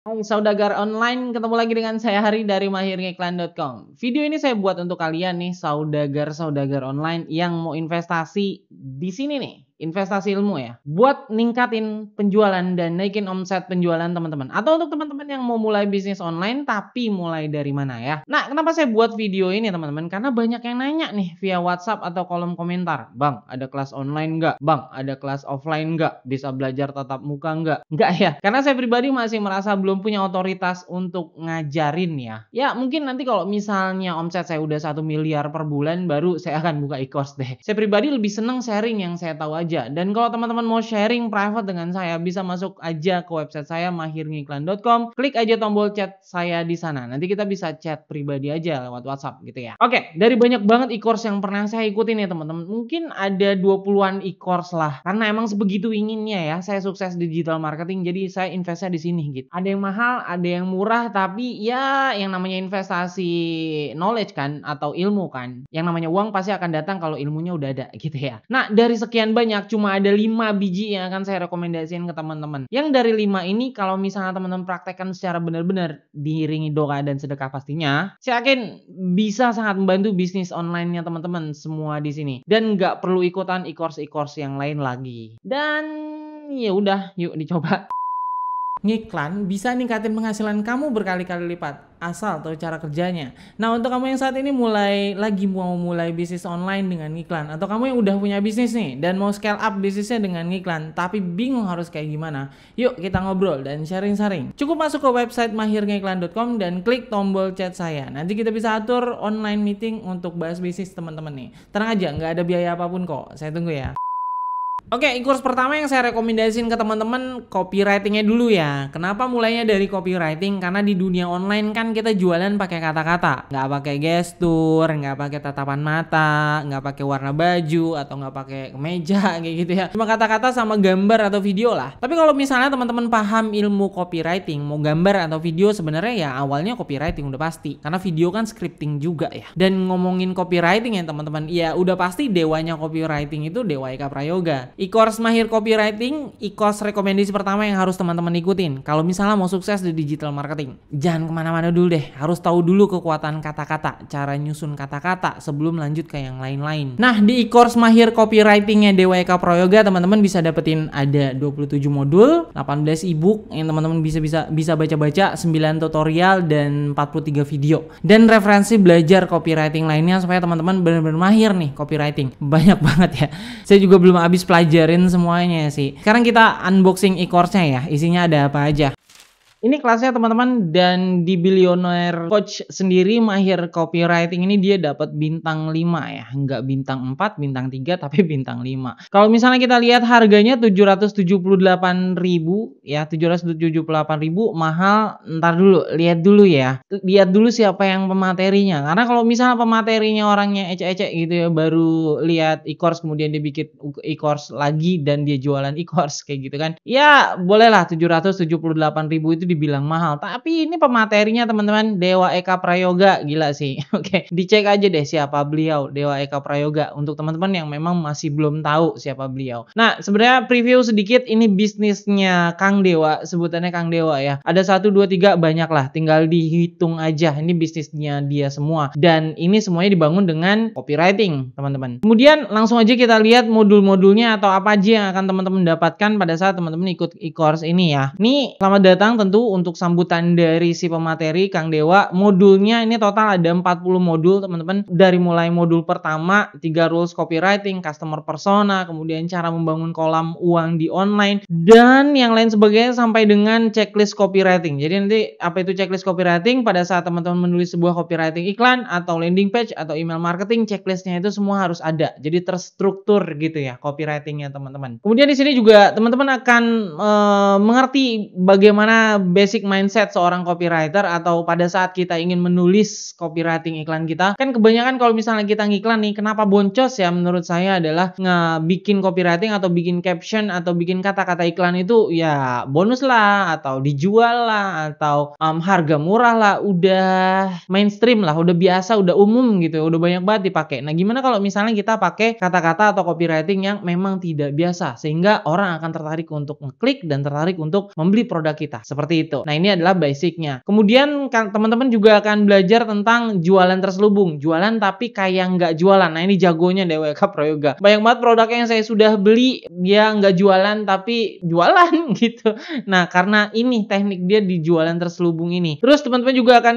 Hai saudagar online, ketemu lagi dengan saya Hari dari mahirngiklan.com. Video ini saya buat untuk kalian nih saudagar-saudagar online yang mau investasi di sini nih, investasi ilmu ya. Buat ningkatin penjualan dan naikin omset penjualan teman-teman. Atau untuk teman-teman yang mau mulai bisnis online tapi mulai dari mana ya. Nah, kenapa saya buat video ini teman-teman? Karena banyak yang nanya nih via WhatsApp atau kolom komentar. Bang, ada kelas online nggak? Bang, ada kelas offline nggak? Bisa belajar tatap muka nggak? Nggak ya? Karena saya pribadi masih merasa belum punya otoritas untuk ngajarin ya. Ya mungkin nanti kalau misalnya omset saya udah 1 miliar per bulan baru saya akan buka e-course deh. Saya pribadi lebih seneng sharing yang saya tahu aja. Dan kalau teman-teman mau sharing private dengan saya bisa masuk aja ke website saya mahirngiklan.com. Klik aja tombol chat saya di sana. Nanti kita bisa chat pribadi aja lewat WhatsApp gitu ya. Oke, dari banyak banget e-course yang pernah saya ikutin ya teman-teman. Mungkin ada 20-an e-course lah. Karena emang sebegitu inginnya ya saya sukses digital marketing. Jadi saya investnya di sini gitu. Ada yang mahal, ada yang murah, tapi ya yang namanya investasi knowledge kan atau ilmu kan. Yang namanya uang pasti akan datang kalau ilmunya udah ada gitu ya. Nah, dari sekian banyak cuma ada 5 biji yang akan saya rekomendasiin ke teman-teman. Yang dari 5 ini kalau misalnya teman-teman praktekkan secara benar-benar diiringi doa dan sedekah pastinya, saya yakin bisa sangat membantu bisnis online-nya teman-teman semua di sini. Dan nggak perlu ikutan e-course yang lain lagi. Dan ya udah, yuk dicoba. Ngiklan bisa ningkatin penghasilan kamu berkali-kali lipat asal tahu cara kerjanya. Nah, untuk kamu yang saat ini mau mulai bisnis online dengan ngiklan, atau kamu yang udah punya bisnis nih dan mau scale up bisnisnya dengan ngiklan tapi bingung harus kayak gimana, yuk kita ngobrol dan sharing-sharing. Cukup masuk ke website mahirngiklan.com dan klik tombol chat saya. Nanti kita bisa atur online meeting untuk bahas bisnis teman-teman nih. Tenang aja, nggak ada biaya apapun kok. Saya tunggu ya. Oke, e-course pertama yang saya rekomendasiin ke teman-teman copywritingnya dulu ya. Kenapa mulainya dari copywriting? Karena di dunia online kan kita jualan pakai kata-kata, nggak pakai gestur, nggak pakai tatapan mata, nggak pakai warna baju atau nggak pakai kemeja kayak gitu ya. Cuma kata-kata sama gambar atau video lah. Tapi kalau misalnya teman-teman paham ilmu copywriting, mau gambar atau video sebenarnya ya awalnya copywriting udah pasti. Karena video kan scripting juga ya. Dan ngomongin copywriting ya teman-teman, ya udah pasti dewanya copywriting itu Dewa Eka Prayoga. E-course Mahir Copywriting, e-course rekomendasi pertama yang harus teman-teman ikutin kalau misalnya mau sukses di digital marketing. Jangan kemana-mana dulu deh, harus tahu dulu kekuatan kata-kata, cara nyusun kata-kata sebelum lanjut ke yang lain-lain. Nah, di e-course Mahir Copywritingnya Dewa Eka Prayoga, teman-teman bisa dapetin ada 27 modul, 18 ebook yang teman-teman bisa baca-baca, 9 tutorial dan 43 video. Dan referensi belajar copywriting lainnya supaya teman-teman benar-benar mahir nih copywriting. Banyak banget ya. Saya juga belum habis pelajarin semuanya sih. Sekarang kita unboxing e-course-nya ya. Isinya ada apa aja. Ini kelasnya teman-teman, dan di Billionaire Coach sendiri Mahir Copywriting ini dia dapat bintang 5 ya. Enggak bintang 4, bintang 3 tapi bintang 5. Kalau misalnya kita lihat harganya 778.000 ya, 778.000 mahal. Ntar dulu, lihat dulu ya. Lihat dulu siapa yang pematerinya. Karena kalau misalnya pematerinya orangnya ecek-ecek gitu ya, baru lihat e-course kemudian dia bikin e-course lagi dan dia jualan e-course kayak gitu kan. Ya, bolehlah 778.000 itu dibilang mahal, tapi ini pematerinya teman-teman Dewa Eka Prayoga, gila sih. Oke, dicek aja deh siapa beliau, Dewa Eka Prayoga, untuk teman-teman yang memang masih belum tahu siapa beliau. Nah, sebenarnya preview sedikit, ini bisnisnya Kang Dewa, sebutannya Kang Dewa ya. Ada 1, 2, 3 banyak lah, tinggal dihitung aja. Ini bisnisnya dia semua, dan ini semuanya dibangun dengan copywriting teman-teman. Kemudian langsung aja kita lihat modul-modulnya atau apa aja yang akan teman-teman dapatkan pada saat teman-teman ikut e-course ini ya. Ini selamat datang tentu untuk sambutan dari si pemateri Kang Dewa. Modulnya ini total ada 40 modul teman-teman. Dari mulai modul pertama 3 rules copywriting, customer persona, kemudian cara membangun kolam uang di online, dan yang lain sebagainya sampai dengan checklist copywriting. Jadi nanti apa itu checklist copywriting? Pada saat teman-teman menulis sebuah copywriting iklan atau landing page atau email marketing, checklistnya itu semua harus ada. Jadi terstruktur gitu ya copywritingnya teman-teman. Kemudian di sini juga teman-teman akan mengerti bagaimana basic mindset seorang copywriter, atau pada saat kita ingin menulis copywriting iklan kita. Kan kebanyakan kalau misalnya kita ngiklan nih, kenapa boncos ya menurut saya adalah bikin copywriting atau bikin caption atau bikin kata-kata iklan itu ya bonus lah, atau dijual lah, atau harga murah lah, udah mainstream lah, udah biasa, udah umum gitu, udah banyak banget dipakai. Nah, gimana kalau misalnya kita pakai kata-kata atau copywriting yang memang tidak biasa, sehingga orang akan tertarik untuk ngeklik dan tertarik untuk membeli produk kita. Seperti seperti itu. Nah, ini adalah basicnya. Kemudian teman-teman juga akan belajar tentang jualan terselubung, jualan tapi kayak nggak jualan. Nah, ini jagonya DWK Prayoga. Banyak banget produknya yang saya sudah beli, dia nggak jualan tapi jualan gitu. Nah, karena ini teknik dia di jualan terselubung ini. Terus teman-teman juga akan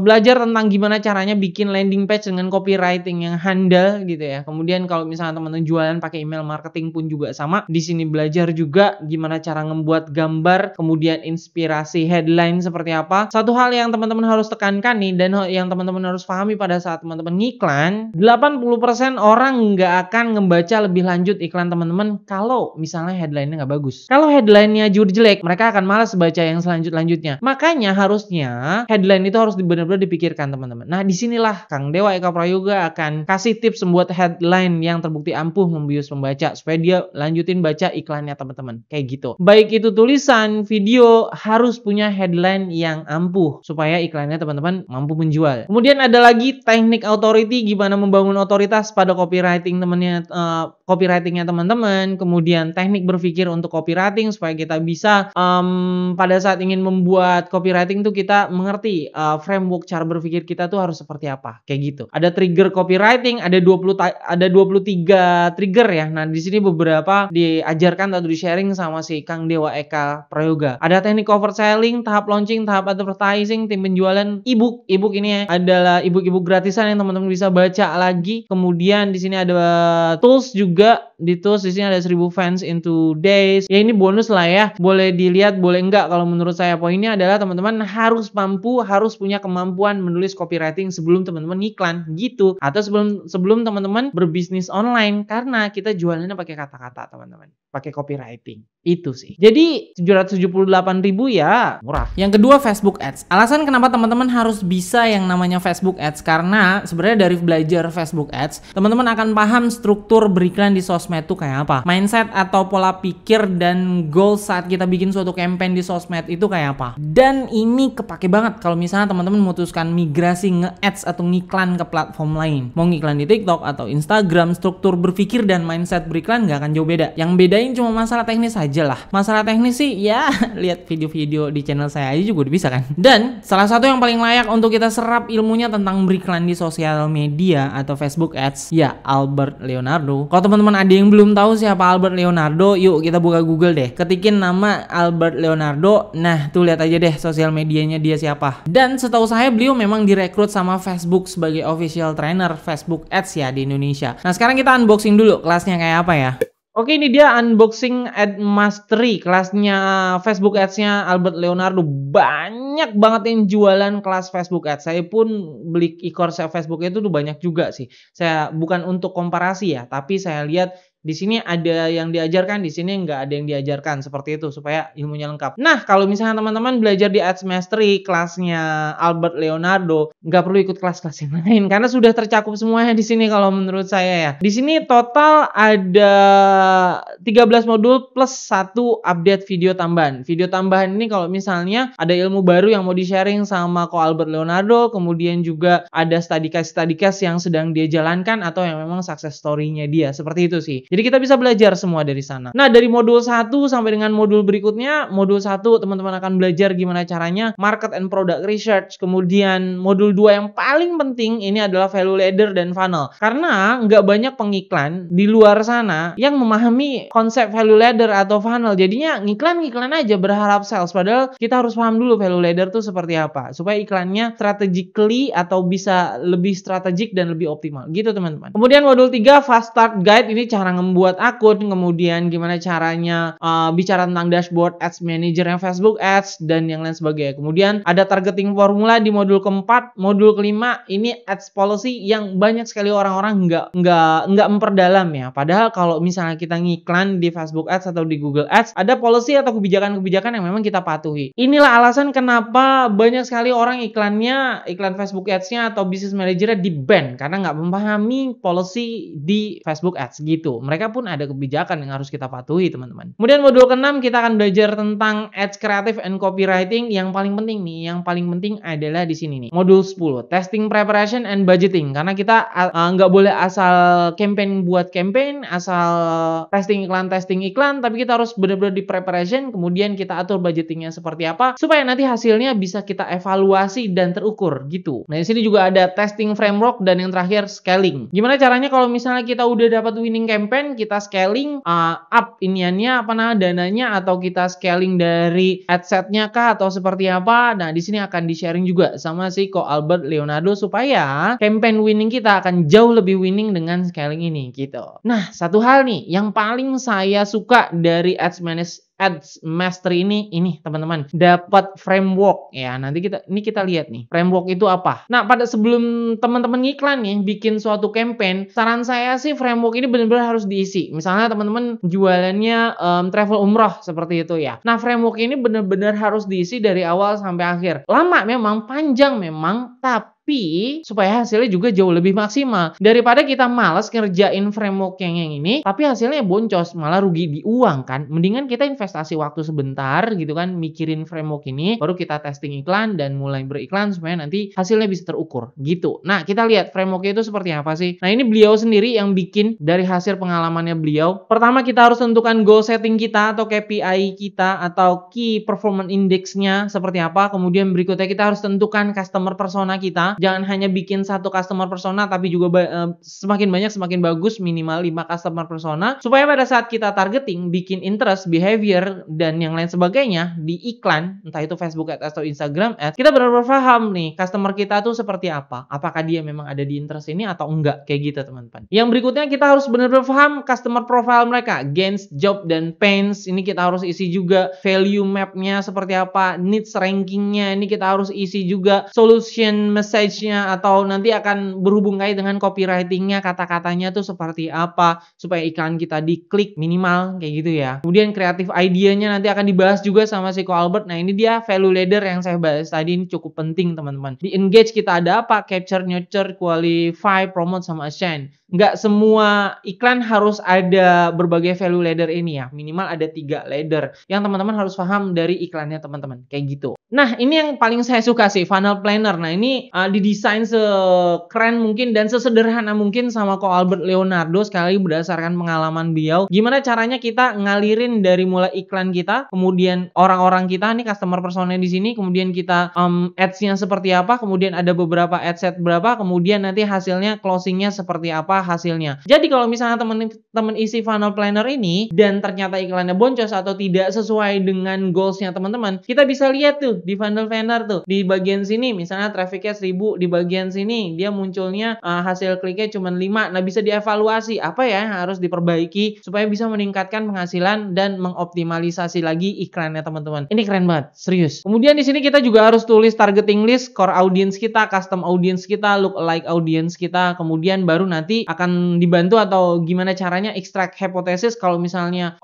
belajar tentang gimana caranya bikin landing page dengan copywriting yang handal gitu ya. Kemudian kalau misalnya teman-teman jualan pakai email marketing pun juga sama. Di sini belajar juga gimana cara membuat gambar, kemudian inspirasi headline seperti apa. Satu hal yang teman-teman harus tekankan nih dan yang teman-teman harus pahami pada saat teman-teman ngiklan, 80% orang nggak akan ngebaca lebih lanjut iklan teman-teman kalau misalnya headline-nya nggak bagus. Kalau headline-nya jelek, mereka akan malas baca yang selanjutnya. Makanya harusnya headline itu harus benar-benar dipikirkan teman-teman. Nah, disinilah Kang Dewa Eka Prayoga akan kasih tips membuat headline yang terbukti ampuh membius pembaca supaya dia lanjutin baca iklannya teman-teman. Kayak gitu. Baik itu tulisan, video, harus punya headline yang ampuh supaya iklannya teman-teman mampu menjual. Kemudian ada lagi teknik authority, gimana membangun otoritas pada copywritingnya teman-teman. Kemudian teknik berpikir untuk copywriting supaya kita bisa pada saat ingin membuat copywriting tuh kita mengerti framework cara berpikir kita tuh harus seperti apa. Kayak gitu. Ada trigger copywriting, ada 23 trigger ya. Nah, di sini beberapa diajarkan atau di-sharing sama si Kang Dewa Eka Prayoga. Ada teknik overselling, tahap launching, tahap advertising, tim penjualan, ebook. Ebook ini adalah ebook gratisan yang teman-teman bisa baca lagi. Kemudian di sini ada tools juga. Di tools di sini ada 1000 fans in 2 days. Ya, ini bonus lah ya. Boleh dilihat, boleh enggak. Kalau menurut saya poinnya adalah teman-teman harus punya kemampuan menulis copywriting sebelum teman-teman iklan gitu. Atau sebelum teman-teman berbisnis online, karena kita jualannya pakai kata-kata teman-teman, pakai copywriting. Itu sih. Jadi 778.000 ya murah. Yang kedua, Facebook Ads. Alasan kenapa teman-teman harus bisa yang namanya Facebook Ads, karena sebenarnya dari belajar Facebook Ads, teman-teman akan paham struktur beriklan di sosmed itu kayak apa, mindset atau pola pikir dan goal saat kita bikin suatu campaign di sosmed itu kayak apa. Dan ini kepake banget kalau misalnya teman-teman memutuskan migrasi nge-ads atau ngiklan ke platform lain. Mau ngiklan di TikTok atau Instagram, struktur berpikir dan mindset beriklan nggak akan jauh beda. Yang bedain cuma masalah teknis aja lah. Masalah teknis sih ya lihat video-video di channel saya aja juga udah bisa kan. Dan salah satu yang paling layak untuk kita serap ilmunya tentang beriklan di sosial media atau Facebook Ads ya Albert Leonardo. Kalau teman-teman ada yang belum tahu siapa Albert Leonardo, yuk kita buka Google deh. Ketikin nama Albert Leonardo. Nah, tuh lihat aja deh sosial medianya dia siapa. Dan setahu saya beliau memang direkrut sama Facebook sebagai official trainer Facebook Ads ya di Indonesia. Nah, sekarang kita unboxing dulu kelasnya kayak apa ya. Oke, ini dia unboxing Ad Mastery, kelasnya Facebook Ads-nya Albert Leonardo. Banyak banget yang jualan kelas Facebook Ads. Saya pun beli e-course Facebook itu tuh banyak juga sih. Saya bukan untuk komparasi ya, tapi saya lihat di sini ada yang diajarkan, di sini nggak ada yang diajarkan, seperti itu supaya ilmunya lengkap. Nah, kalau misalnya teman-teman belajar di Ads Mastery kelasnya Albert Leonardo, nggak perlu ikut kelas-kelas yang lain karena sudah tercakup semuanya di sini kalau menurut saya ya. Di sini total ada 13 modul plus 1 update video tambahan. Video tambahan ini kalau misalnya ada ilmu baru yang mau di-sharing sama Ko Albert Leonardo, kemudian juga ada study case yang sedang dia jalankan atau yang memang success story-nya dia. Seperti itu sih. Jadi kita bisa belajar semua dari sana. Nah, dari modul 1 sampai dengan modul berikutnya, modul 1 teman-teman akan belajar gimana caranya market and product research. Kemudian modul 2 yang paling penting ini adalah value ladder dan funnel. Karena nggak banyak pengiklan di luar sana yang memahami konsep value ladder atau funnel. Jadinya ngiklan aja berharap sales. Padahal kita harus paham dulu value ladder itu seperti apa. Supaya iklannya strategically atau bisa lebih strategik dan lebih optimal. Gitu teman-teman. Kemudian modul 3 fast start guide, ini cara membuat akun, kemudian gimana caranya bicara tentang dashboard ads manager yang Facebook Ads dan yang lain sebagainya. Kemudian ada targeting formula di modul keempat. Modul kelima ini ads policy yang banyak sekali orang-orang nggak memperdalam ya. Padahal kalau misalnya kita ngiklan di Facebook Ads atau di Google Ads, ada policy atau kebijakan-kebijakan yang memang kita patuhi. Inilah alasan kenapa banyak sekali orang iklan Facebook Ads-nya atau business manager-nya di ban karena nggak memahami policy di Facebook Ads gitu. Mereka pun ada kebijakan yang harus kita patuhi, teman-teman. Kemudian modul ke-6 kita akan belajar tentang ads creative and copywriting. Yang paling penting nih, yang paling penting adalah di sini nih. Modul 10, testing preparation and budgeting. Karena kita nggak boleh asal campaign buat campaign, asal testing iklan, tapi kita harus benar-benar di preparation, kemudian kita atur budgetingnya seperti apa supaya nanti hasilnya bisa kita evaluasi dan terukur gitu. Nah, di sini juga ada testing framework dan yang terakhir scaling. Gimana caranya kalau misalnya kita udah dapat winning campaign, kita scaling up iniannya dananya, atau kita scaling dari adsetnya kah atau seperti apa. Nah, di sini akan di-sharing juga sama si Ko Albert Leonardo supaya campaign winning kita akan jauh lebih winning dengan scaling ini gitu. Nah, satu hal nih yang paling saya suka dari Ads Mastery ini teman-teman, dapat framework ya. Nanti kita lihat nih framework itu apa. Nah, pada sebelum teman-teman ngiklan nih bikin suatu campaign, saran saya sih framework ini benar-benar harus diisi. Misalnya teman-teman jualannya travel umroh seperti itu ya. Nah, framework ini benar-benar harus diisi dari awal sampai akhir. Lama memang, panjang memang, tapi supaya hasilnya juga jauh lebih maksimal. Daripada kita malas ngerjain framework yang ini, tapi hasilnya boncos, malah rugi di uang kan. Mendingan kita investasi waktu sebentar gitu kan, mikirin framework ini, baru kita testing iklan dan mulai beriklan supaya nanti hasilnya bisa terukur gitu. Nah, kita lihat framework itu seperti apa sih. Nah, ini beliau sendiri yang bikin dari hasil pengalamannya beliau. Pertama, kita harus tentukan goal setting kita atau KPI kita atau Key Performance Index-nya seperti apa. Kemudian berikutnya kita harus tentukan customer persona kita. Jangan hanya bikin satu customer persona, tapi juga semakin banyak semakin bagus, minimal 5 customer persona, supaya pada saat kita targeting, bikin interest, behavior, dan yang lain sebagainya di iklan, entah itu Facebook Ads atau Instagram Ads, kita benar-benar paham nih customer kita tuh seperti apa, apakah dia memang ada di interest ini atau enggak, kayak gitu teman-teman. Yang berikutnya kita harus benar-benar paham customer profile mereka, gains, job, dan pains. Ini kita harus isi juga, value map-nya seperti apa, needs ranking-nya ini kita harus isi juga, solution message atau nanti akan berhubung kait dengan copywriting-nya, kata-katanya tuh seperti apa supaya iklan kita diklik minimal kayak gitu ya. Kemudian kreatif idenya nanti akan dibahas juga sama si Ko Albert. Nah, ini dia value ladder yang saya bahas tadi, ini cukup penting teman-teman. Di engage kita ada apa? Capture, nurture, qualify, promote, sama assign. Nggak semua iklan harus ada berbagai value ladder ini ya. Minimal ada 3 ladder yang teman-teman harus paham dari iklannya teman-teman. Kayak gitu. Nah, ini yang paling saya suka sih, funnel planner. Nah, ini didesain sekeren mungkin dan sesederhana mungkin sama Ko Albert Leonardo, sekali lagi berdasarkan pengalaman beliau. Gimana caranya kita ngalirin dari mulai iklan kita, kemudian orang-orang kita nih, customer persona di sini, kemudian kita ads-nya seperti apa, kemudian ada beberapa ad set berapa, kemudian nanti hasilnya closing-nya seperti apa hasilnya. Jadi kalau misalnya teman-teman isi funnel planner ini dan ternyata iklannya boncos atau tidak sesuai dengan goals-nya teman-teman, kita bisa lihat tuh di funnel planner tuh, di bagian sini misalnya trafficnya 1000, di bagian sini dia munculnya hasil kliknya cuma 5. Nah, bisa dievaluasi apa ya yang harus diperbaiki supaya bisa meningkatkan penghasilan dan mengoptimalisasi lagi iklannya teman-teman. Ini keren banget, serius. Kemudian di sini kita juga harus tulis targeting list, core audience kita, custom audience kita, lookalike audience kita, kemudian baru nanti akan dibantu atau gimana caranya extract hypothesis kalau misalnya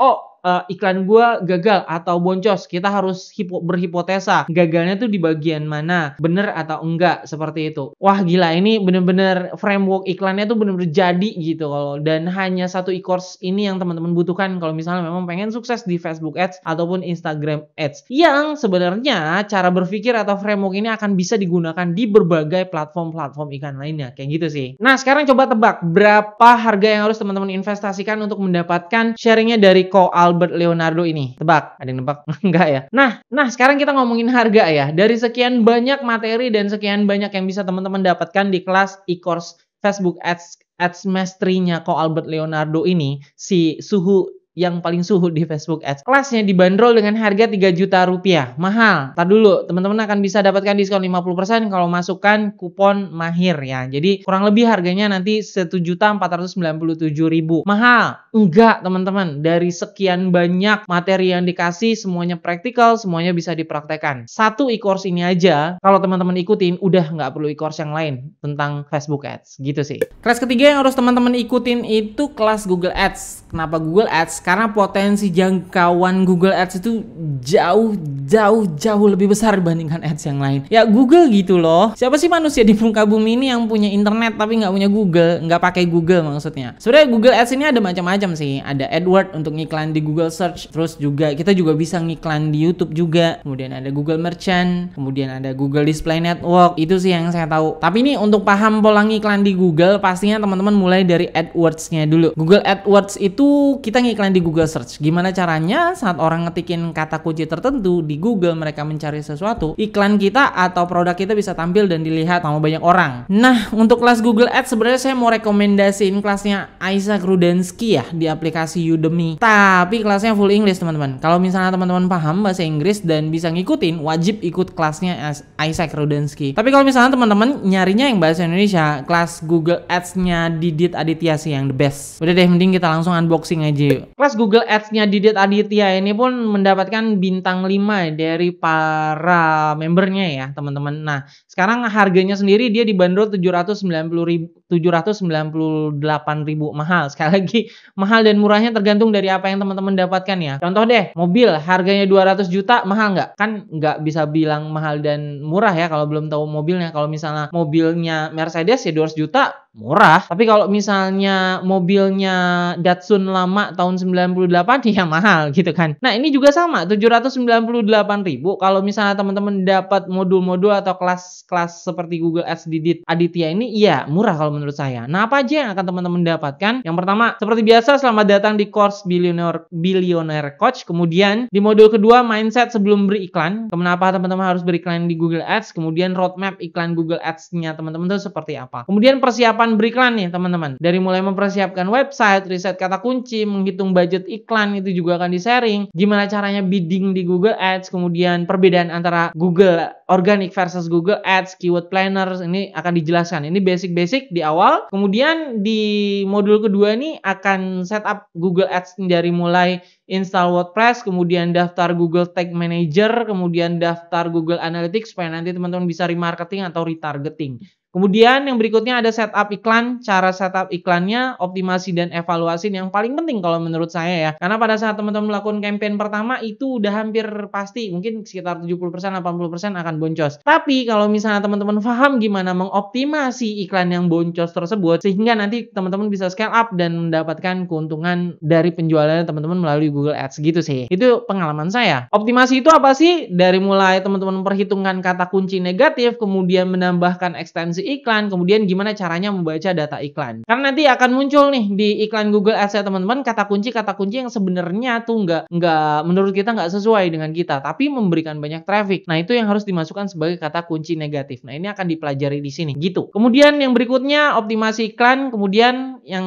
iklan gua gagal atau boncos. Kita harus berhipotesa gagalnya tuh di bagian mana, bener atau enggak, seperti itu. Wah, gila, ini bener-bener framework iklannya tuh bener-bener jadi gitu kalau, dan hanya satu e-course ini yang teman-teman butuhkan kalau misalnya memang pengen sukses di Facebook Ads ataupun Instagram Ads, yang sebenarnya cara berpikir atau framework ini akan bisa digunakan di berbagai platform-platform iklan lainnya, kayak gitu sih. Nah, sekarang coba tebak berapa harga yang harus teman-teman investasikan untuk mendapatkan sharingnya dari Ko Albert Leonardo ini. Tebak, ada yang nebak? Enggak ya. Nah, sekarang kita ngomongin harga ya. Dari sekian banyak materi dan sekian banyak yang bisa teman-teman dapatkan di kelas e-course Facebook Ads Mastery-nya Ko Albert Leonardo ini, si suhu yang paling suhu di Facebook Ads. Kelasnya dibanderol dengan harga 3 juta rupiah. Mahal. Tar dulu, teman-teman akan bisa dapatkan diskon 50% kalau masukkan kupon Mahir ya. Jadi kurang lebih harganya nanti 1.497.000. Mahal? Enggak, teman-teman. Dari sekian banyak materi yang dikasih, semuanya praktikal, semuanya bisa dipraktekkan. Satu e-course ini aja, kalau teman-teman ikutin, udah nggak perlu e-course yang lain tentang Facebook Ads. Gitu sih. Kelas ketiga yang harus teman-teman ikutin itu kelas Google Ads. Kenapa Google Ads? Karena potensi jangkauan Google Ads itu jauh lebih besar dibandingkan ads yang lain. Ya Google gitu loh. Siapa sih manusia di muka bumi ini yang punya internet tapi nggak punya Google, nggak pakai Google maksudnya. Sebenarnya Google Ads ini ada macam-macam sih. Ada AdWords untuk ngiklan di Google Search, terus juga kita juga bisa ngiklan di YouTube juga. Kemudian ada Google Merchant, kemudian ada Google Display Network. Itu sih yang saya tahu. Tapi ini untuk paham pola ngiklan di Google, pastinya teman-teman mulai dari AdWords-nya dulu. Google AdWords itu kita ngiklan di Google Search. Gimana caranya saat orang ngetikin kata kunci tertentu di Google, mereka mencari sesuatu, iklan kita atau produk kita bisa tampil dan dilihat sama banyak orang. Nah, untuk kelas Google Ads sebenarnya saya mau rekomendasiin kelasnya Isaac Rudensky ya di aplikasi Udemy. Tapi kelasnya full English, teman-teman. Kalau misalnya teman-teman paham bahasa Inggris dan bisa ngikutin, wajib ikut kelasnya Isaac Rudensky. Tapi kalau misalnya teman-teman nyarinya yang bahasa Indonesia, kelas Google Ads-nya Didit Aditya sih yang the best. Udah deh, mending kita langsung unboxing aja yuk. Kelas Google Ads-nya Didit Aditya ini pun mendapatkan bintang 5 dari para membernya ya, teman-teman. Nah, sekarang harganya sendiri dia dibanderol 798.000 mahal. Sekali lagi, mahal dan murahnya tergantung dari apa yang teman-teman dapatkan ya. Contoh deh, mobil harganya 200 juta, mahal nggak? Kan nggak bisa bilang mahal dan murah ya kalau belum tahu mobilnya. Kalau misalnya mobilnya Mercedes ya 200 juta, murah. Tapi kalau misalnya mobilnya Datsun lama tahun 98 ya mahal gitu kan. Nah, ini juga sama, 798.000. Kalau misalnya teman-teman dapat modul-modul atau kelas-kelas seperti Google Ads Didit Aditya ini, iya murah kalau menurut saya. Nah, apa aja yang akan teman-teman dapatkan? Yang pertama, seperti biasa, selamat datang di course Billionaire Coach. Kemudian di modul kedua, mindset sebelum beriklan. Kenapa teman-teman harus beriklan di Google Ads? Kemudian roadmap iklan Google Ads-nya teman-teman itu seperti apa? Kemudian persiapan beriklan nih teman-teman. Dari mulai mempersiapkan website, riset kata kunci, menghitung budget iklan itu juga akan di-sharing. Gimana caranya bidding di Google Ads, kemudian perbedaan antara Google Organic versus Google Ads, keyword planner ini akan dijelaskan. Ini basic-basic di awal. Kemudian di modul kedua ini akan setup Google Ads dari mulai install WordPress, kemudian daftar Google Tag Manager, kemudian daftar Google Analytics supaya nanti teman-teman bisa remarketing atau retargeting. Kemudian yang berikutnya ada setup iklan, cara setup iklannya, optimasi dan evaluasi yang paling penting kalau menurut saya ya. Karena pada saat teman-teman melakukan campaign pertama itu udah hampir pasti, mungkin sekitar 70%, 80% akan boncos. Tapi kalau misalnya teman-teman paham gimana mengoptimasi iklan yang boncos tersebut, sehingga nanti teman-teman bisa scale up dan mendapatkan keuntungan dari penjualannya teman-teman melalui Google Ads gitu sih. Itu pengalaman saya. Optimasi itu apa sih? Dari mulai teman-teman memperhitungkan kata kunci negatif, kemudian menambahkan ekstensi iklan, kemudian gimana caranya membaca data iklan. Karena nanti akan muncul nih di iklan Google Ads ya teman-teman, kata kunci yang sebenarnya tuh nggak menurut kita nggak sesuai dengan kita, tapi memberikan banyak traffic. Nah, itu yang harus dimasukkan sebagai kata kunci negatif. Nah, ini akan dipelajari di sini gitu. Kemudian yang berikutnya optimasi iklan, kemudian yang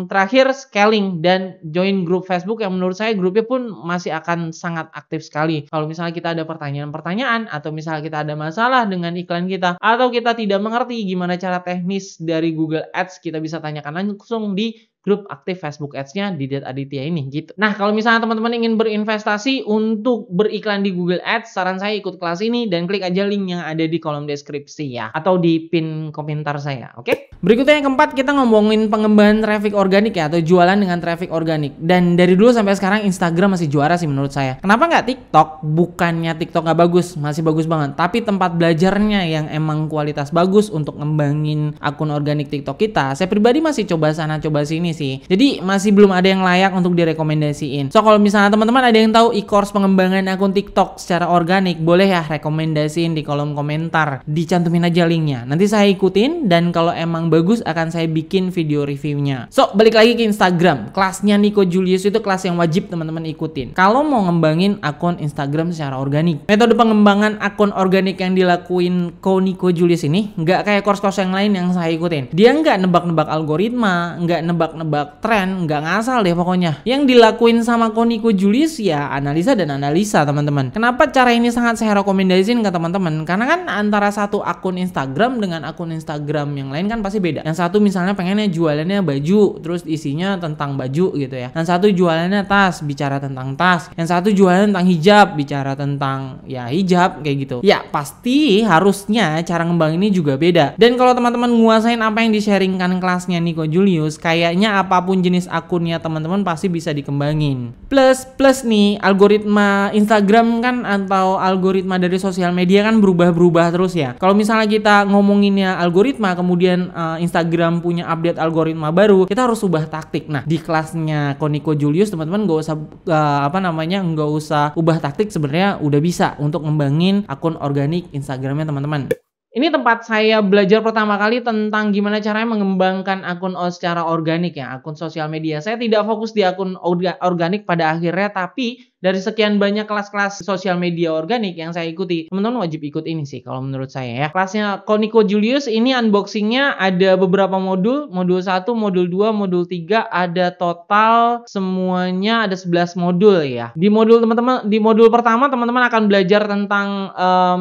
terakhir scaling dan join grup Facebook yang menurut saya grupnya pun masih akan sangat aktif sekali. Kalau misalnya kita ada pertanyaan-pertanyaan atau misalnya kita ada masalah dengan iklan kita atau kita tidak mengerti gimana cara teknis dari Google Ads, kita bisa tanyakan langsung di grup aktif Facebook Ads-nya Didit Aditya ini gitu. Nah, kalau misalnya teman-teman ingin berinvestasi untuk beriklan di Google Ads, saran saya ikut kelas ini dan klik aja link yang ada di kolom deskripsi ya, atau di pin komentar saya, oke? Berikutnya yang keempat, kita ngomongin pengembangan traffic organik ya, atau jualan dengan traffic organik. Dan dari dulu sampai sekarang Instagram masih juara sih menurut saya. Kenapa nggak TikTok? Bukannya TikTok nggak bagus, masih bagus banget. Tapi tempat belajarnya yang emang kualitas bagus untuk ngembangin akun organik TikTok kita. Saya pribadi masih coba sana coba sini sih. Jadi masih belum ada yang layak untuk direkomendasiin. So kalau misalnya teman-teman ada yang tahu e-course pengembangan akun TikTok secara organik, boleh ya rekomendasiin di kolom komentar. Dicantumin aja linknya. Nanti saya ikutin dan kalau emang bagus akan saya bikin video reviewnya. So balik lagi ke Instagram. Kelasnya Nico Julius itu kelas yang wajib teman-teman ikutin kalau mau ngembangin akun Instagram secara organik. Metode pengembangan akun organik yang dilakuin Nico Julius ini nggak kayak course-course yang lain yang saya ikutin. Dia nggak nebak-nebak algoritma, nggak nebak-nebak tren, nggak ngasal deh pokoknya. Yang dilakuin sama Nico Julius ya analisa dan analisa teman-teman. Kenapa cara ini sangat saya rekomendasiin ke teman-teman? Karena kan antara satu akun Instagram dengan akun Instagram yang lain kan pasti beda. Yang satu misalnya pengennya jualannya baju, terus isinya tentang baju gitu ya. Yang satu jualannya tas, bicara tentang tas. Yang satu jualan tentang hijab, bicara tentang ya hijab kayak gitu. Ya pasti harusnya cara ngembang ini juga beda. Dan kalau teman-teman nguasain apa yang di-sharingkan kelasnya Nico Julius, kayaknya Pokoknya apapun jenis akunnya teman-teman pasti bisa dikembangin. Plus nih, algoritma Instagram kan atau algoritma dari sosial media kan berubah-berubah terus ya. Kalau misalnya kita ngomonginnya algoritma, kemudian Instagram punya update algoritma baru, kita harus ubah taktik. Nah, di kelasnya Koniko Julius teman-teman nggak usah nggak usah ubah taktik, sebenarnya udah bisa untuk ngembangin akun organik Instagramnya teman-teman. Ini tempat saya belajar pertama kali tentang gimana caranya mengembangkan akun secara organik ya, akun sosial media. Saya tidak fokus di akun organik pada akhirnya, tapi dari sekian banyak kelas-kelas sosial media organik yang saya ikuti, teman-teman wajib ikut ini sih kalau menurut saya ya. Kelasnya Koniko Julius ini unboxingnya ada beberapa modul, modul 1, modul 2, modul 3, ada total semuanya ada 11 modul ya. Di modul pertama teman-teman akan belajar tentang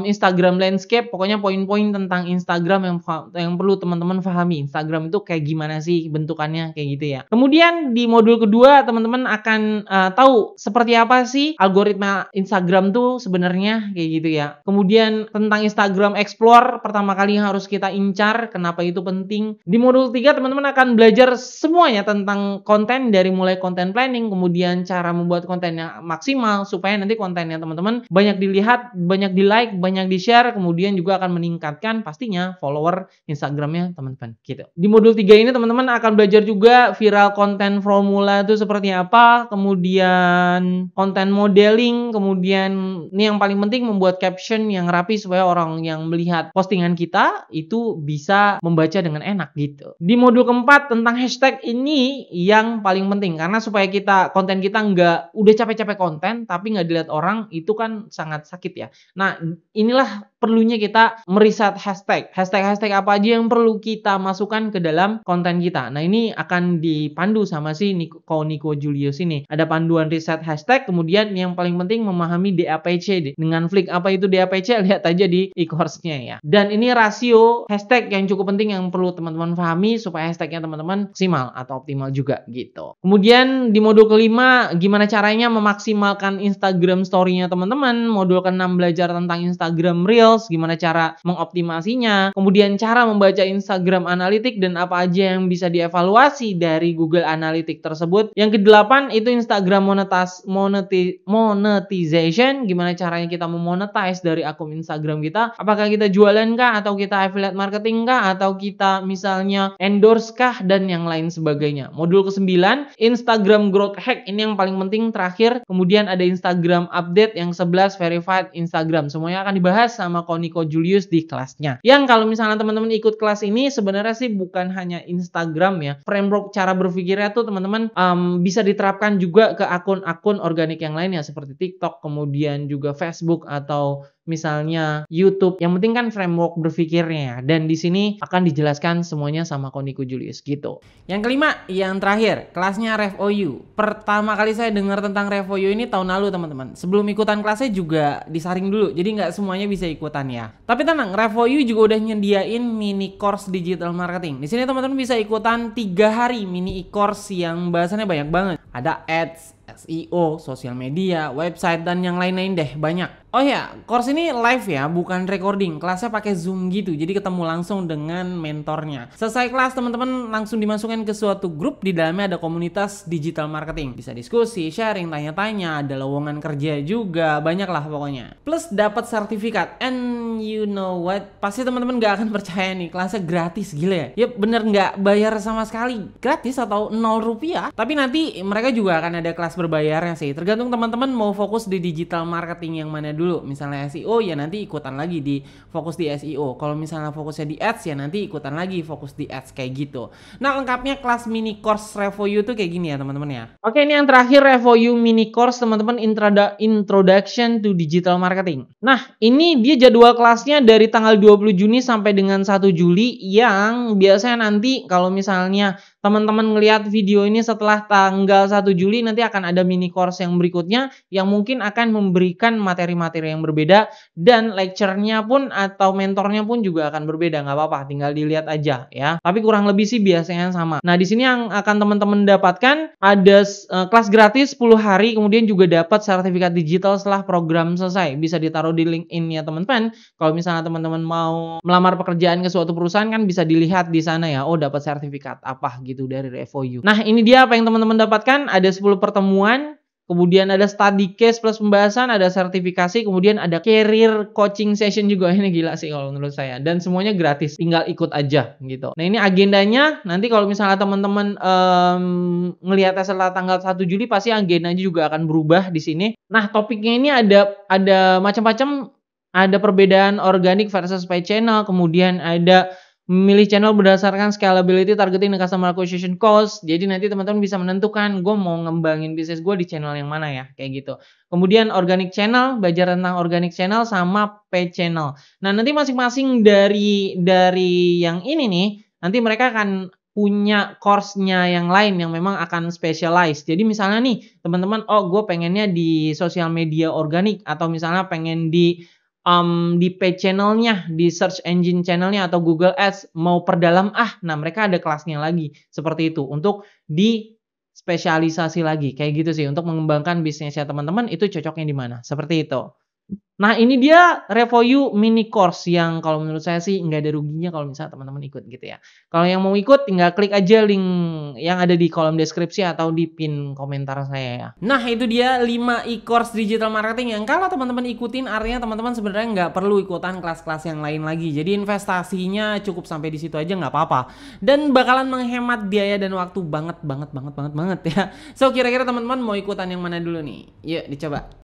Instagram landscape, pokoknya poin-poin tentang Instagram yang perlu teman-teman pahami. Instagram itu kayak gimana sih bentukannya kayak gitu ya. Kemudian di modul kedua teman-teman akan tahu seperti apa sih algoritma Instagram tuh sebenarnya kayak gitu ya. Kemudian tentang Instagram Explore pertama kali yang harus kita incar, kenapa itu penting. Di modul 3 teman-teman akan belajar semuanya tentang konten, dari mulai konten planning, kemudian cara membuat konten yang maksimal supaya nanti kontennya teman-teman banyak dilihat, banyak di-like, banyak di-share, kemudian juga akan meningkatkan pastinya follower Instagramnya teman-teman gitu. Di modul 3 ini teman-teman akan belajar juga viral konten formula itu seperti apa, kemudian konten modeling, kemudian ini yang paling penting membuat caption yang rapi supaya orang yang melihat postingan kita itu bisa membaca dengan enak gitu. Di modul keempat tentang hashtag ini yang paling penting karena supaya konten kita nggak udah capek-capek konten tapi nggak dilihat orang, itu kan sangat sakit ya. Nah, inilah perlunya kita meriset hashtag apa aja yang perlu kita masukkan ke dalam konten kita. Nah, ini akan dipandu sama si Koniko Julius ini. Ada panduan riset hashtag, kemudian yang paling penting memahami DAPC dengan Flick. Apa itu DAPC? Lihat aja di e-course-nya ya. Dan ini rasio hashtag yang cukup penting yang perlu teman-teman pahami supaya hashtagnya teman-teman maksimal atau optimal juga gitu. Kemudian di modul kelima gimana caranya memaksimalkan Instagram story-nya teman-teman. Modul ke-6 belajar tentang Instagram Reels, gimana cara mengoptimasinya. Kemudian cara membaca Instagram Analytics dan apa aja yang bisa dievaluasi dari Google Analytics tersebut. Yang ke-8 itu Instagram monetization, gimana caranya kita memonetize dari akun Instagram kita. Apakah kita jualan kah, atau kita affiliate marketing kah, atau kita misalnya endorse kah, dan yang lain sebagainya. Modul ke-9 Instagram growth hack, ini yang paling penting terakhir. Kemudian ada Instagram update yang 11 verified Instagram. Semuanya akan dibahas sama Koniko Julius di kelasnya. Yang kalau misalnya teman-teman ikut kelas ini sebenarnya sih bukan hanya Instagram ya. Framework cara berpikirnya tuh teman-teman bisa diterapkan juga ke akun-akun organik yang lainnya seperti TikTok, kemudian juga Facebook atau misalnya YouTube. Yang penting kan framework berpikirnya. Dan di sini akan dijelaskan semuanya sama Koniko Julius gitu. Yang kelima, yang terakhir, kelasnya RevOU. Pertama kali saya dengar tentang RevOU ini tahun lalu teman-teman. Sebelum ikutan kelasnya juga disaring dulu. Jadi nggak semuanya bisa ikutan ya. Tapi tenang, RevOU juga udah nyediain mini course digital marketing. Di sini teman-teman bisa ikutan 3 hari mini e-course yang bahasannya banyak banget. Ada ads, SEO, sosial media, website, dan yang lain-lain deh, banyak. Oh ya, course ini live ya, bukan recording. Kelasnya pakai Zoom gitu, jadi ketemu langsung dengan mentornya. Selesai kelas, teman-teman langsung dimasukkan ke suatu grup. Di dalamnya ada komunitas digital marketing. Bisa diskusi, sharing, tanya-tanya, ada lowongan kerja juga, banyak lah pokoknya. Plus dapat sertifikat. And you know what? Pasti teman-teman gak akan percaya nih, kelasnya gratis, gila ya? Yep, bener gak bayar sama sekali. Gratis atau 0 rupiah. Tapi nanti mereka juga akan ada kelas berbayarnya sih. Tergantung teman-teman mau fokus di digital marketing yang mana dulu. Misalnya SEO ya nanti ikutan lagi di fokus di SEO. Kalau misalnya fokusnya di ads ya nanti ikutan lagi fokus di ads kayak gitu. Nah, lengkapnya kelas mini course RevOU tuh kayak gini ya teman-teman ya. Oke, ini yang terakhir RevOU mini course teman-teman, Introduction to Digital Marketing. Nah, ini dia jadwal kelasnya dari tanggal 20 Juni sampai dengan 1 Juli yang biasanya nanti kalau misalnya teman-teman ngelihat video ini setelah tanggal 1 Juli nanti akan ada mini course yang berikutnya yang mungkin akan memberikan materi-materi yang berbeda dan lecture-nya pun atau mentornya pun juga akan berbeda. Nggak apa-apa, tinggal dilihat aja ya. Tapi kurang lebih sih biasanya sama. Nah, di sini yang akan teman-teman dapatkan ada kelas gratis 10 hari, kemudian juga dapat sertifikat digital setelah program selesai. Bisa ditaruh di LinkedIn ya teman-teman. Kalau misalnya teman-teman mau melamar pekerjaan ke suatu perusahaan kan bisa dilihat di sana ya. Oh, dapat sertifikat apa gitu. gitu dari Revoyu. Nah, ini dia apa yang teman-teman dapatkan, ada 10 pertemuan, kemudian ada study case plus pembahasan, ada sertifikasi, kemudian ada career coaching session juga. Ini gila sih kalau menurut saya. Dan semuanya gratis, tinggal ikut aja gitu. Nah, ini agendanya. Nanti kalau misalnya teman-teman ngelihatnya setelah tanggal 1 Juli pasti agendanya juga akan berubah di sini. Nah, topiknya ini ada macam-macam. Ada perbedaan organic versus paid channel, kemudian ada memilih channel berdasarkan scalability, targeting, dan customer acquisition cost. Jadi nanti teman-teman bisa menentukan gue mau ngembangin bisnis gue di channel yang mana ya, kayak gitu. Kemudian organic channel, belajar tentang organic channel sama paid channel. Nah, nanti masing-masing dari yang ini nih, nanti mereka akan punya course-nya yang lain yang memang akan specialize. Jadi misalnya nih, teman-teman, oh gue pengennya di sosial media organik, atau misalnya pengen di paid channelnya, di search engine channelnya atau Google Ads mau perdalam, nah mereka ada kelasnya lagi seperti itu untuk di spesialisasi lagi kayak gitu sih untuk mengembangkan bisnisnya teman-teman itu cocoknya di mana seperti itu. Nah, ini dia Revoyu mini course yang kalau menurut saya sih nggak ada ruginya kalau misalnya teman-teman ikut gitu ya. Kalau yang mau ikut tinggal klik aja link yang ada di kolom deskripsi atau di pin komentar saya ya. Nah, itu dia 5 e-course digital marketing yang kalau teman-teman ikutin artinya teman-teman sebenarnya nggak perlu ikutan kelas-kelas yang lain lagi. Jadi investasinya cukup sampai di situ aja nggak apa-apa. Dan bakalan menghemat biaya dan waktu banget ya. So, kira-kira teman-teman mau ikutan yang mana dulu nih? Yuk dicoba.